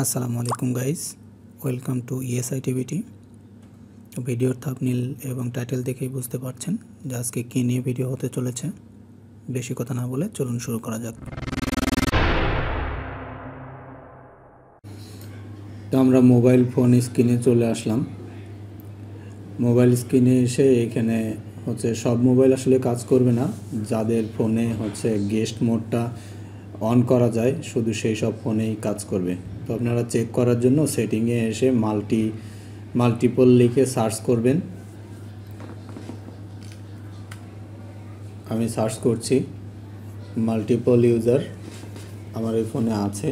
আসসালামু আলাইকুম guys, welcome to ইএসআইটিভিটি। ভিডিওর থাম্বনেল এবং টাইটেল দেখেই বুঝতে পারছেন যে আজকে কী নিয়ে ভিডিও হতে চলেছে। বেশি কথা না বলে চলুন শুরু করা যাক। তো আমরা মোবাইল ফোন স্ক্রিনে চলে আসলাম। মোবাইল স্ক্রিনে এসে এখানে সব মোবাইল আসলে কাজ করবে না। যাদের ফোনে গেস্ট মোডটা অন করা যায় শুধু সেই সব ফোনেই কাজ করবে। তো আপনারা চেক করার জন্য সেটিংয়ে এসে মাল্টিপল লিখে সার্চ করবেন। আমি সার্চ করছি মাল্টিপল ইউজার, আমার এই ফোনে আছে,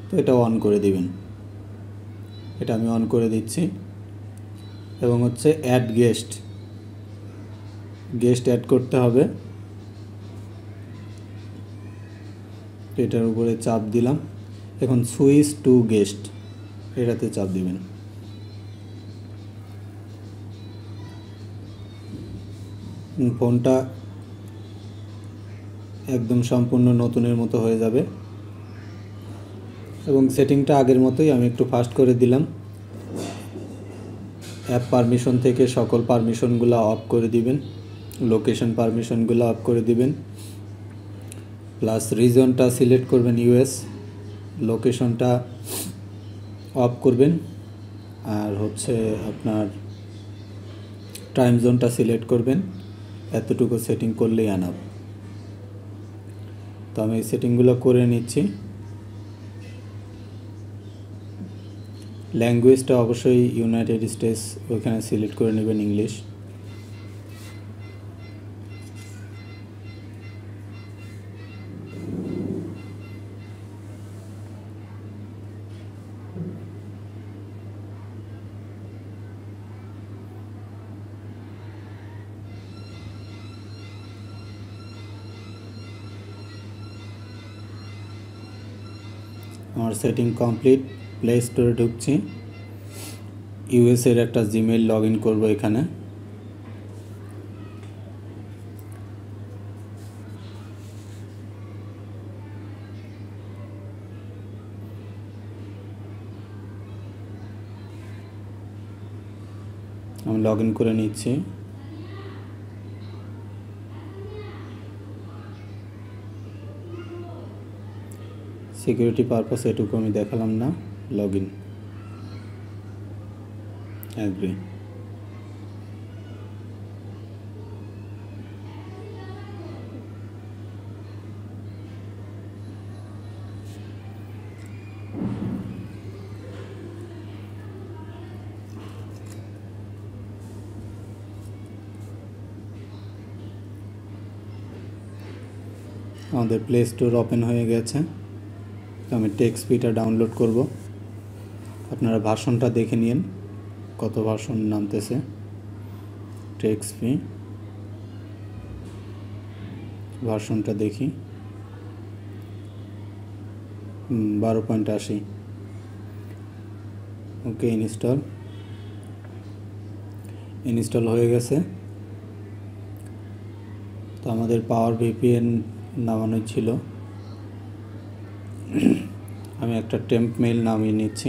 তো এটা অন করে দিবেন। এটা আমি অন করে দিচ্ছি। এবং অ্যাড গেস্ট অ্যাড করতে হবে। এটার উপরে চাপ দিলাম। এখন সুইচ টু গেস্ট এটাতে চাপ দিবেন। ফোনটা একদম সম্পূর্ণ নতুনের মতো হয়ে যাবে। এবং সেটিংটা আগের মতোই আমি একটু ফাস্ট করে দিলাম। অ্যাপ পারমিশন থেকে সকল পারমিশনগুলো অফ করে দিবেন, লোকেশন পারমিশনগুলো অফ করে দিবেন, প্লাস রিজনটা সিলেক্ট করবেন ইউএস, লোকেশনটা অফ করবেন, আর আপনার টাইম জোনটা সিলেক্ট করবেন। এতটুকু সেটিং করলেই আনাব। তো আমি এই সেটিংগুলো করে নিচ্ছি। ল্যাঙ্গুয়েজটা অবশ্যই ইউনাইটেড স্টেটস ওইখানে সিলেক্ট করে নেবেন, ইংলিশ। আমার সেটিং কমপ্লিট। প্লে স্টোরে ঢুকছি। ইউএসের একটা জিমেইল লগ ইন করবো এখানে। আমি লগ ইন করে নিচ্ছি। সিকিউরিটি পারপাস এটুকু আমি দেখালাম না। Log in, agree. আমাদের প্লে স্টোর ওপেন হয়ে গেছে। তো আমি টেক্সপিটা ডাউনলোড করব। আপনারা ভার্সনটা দেখে নিন কত ভার্সন নামতেছে। টেক্সপি ভার্সনটা দেখি, 12.80। ওকে, ইনস্টল হয়ে গেছে। তো আমাদের পাওয়ার ভিপিএন নামানো ছিল। আমি একটা টেম্প মেইল নামিয়ে নিচ্ছি।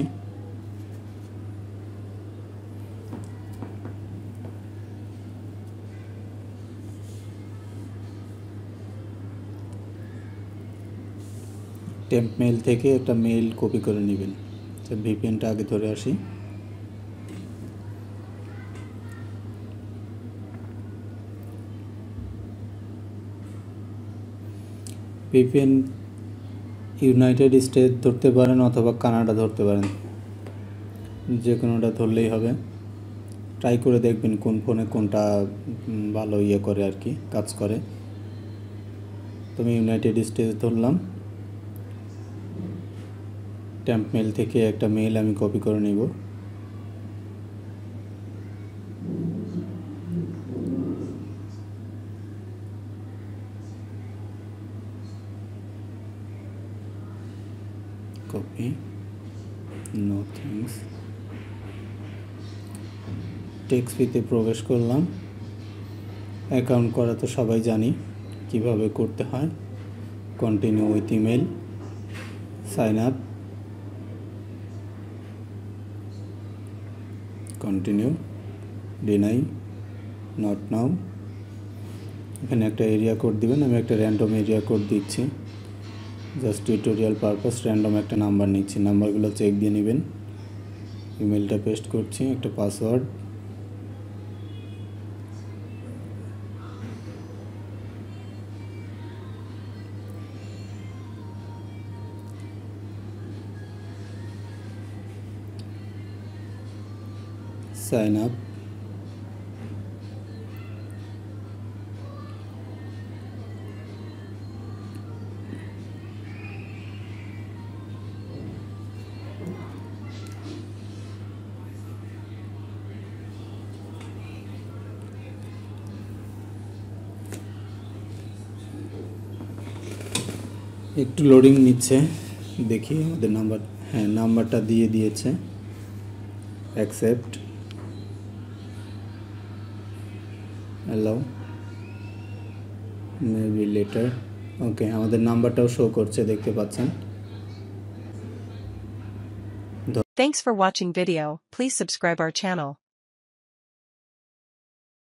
টেম্প মেইল থেকে একটা মেইল কপি করে নেবেন। তো ভিপিএনটা আগে ধরে আসি। ভিপিএন ইউনাইটেড স্টেটস ধরতে পারেন অথবা কানাডা ধরতে পারেন, যে কোনোটা ধরলেই হবে। ট্রাই করে দেখবেন কোন ফোনে কোনটা ভালো করে আর কি কাজ করে। তো আমি ইউনাইটেড স্টেটস ধরলাম। টেম্প মেইল থেকে একটা মেইল আমি কপি করে নিব। Copy, no thanks. টেক্সপিতে প্রবেশ করলাম। অ্যাকাউন্ট করা তো সবাই জানি কিভাবে করতে হয়। Continue with email, sign up. Continue, deny, not now. এখানে একটা এরিয়া কোড দিবেন, আমি একটা র্যান্ডম এরিয়া কোড দিচ্ছি, জাস্ট টিউটোরিয়াল পারপাস। র্যান্ডম একটা নাম্বার নিচ্ছি, নাম্বারগুলো চেক দিয়ে নেবেন। ইমেলটা পেস্ট করছি, একটা পাসওয়ার্ড, সাইন আপ, একটু লোডিং নিচ্ছে, দেখি আমাদের নাম্বার, হ্যাঁ নাম্বারটা দিয়ে দিয়েছে। Accept, allow, maybe later. Okay, আমাদের নাম্বারটাও শো করছে, দেখতে পাচ্ছেন। Thanks for watching video. Please subscribe our channel.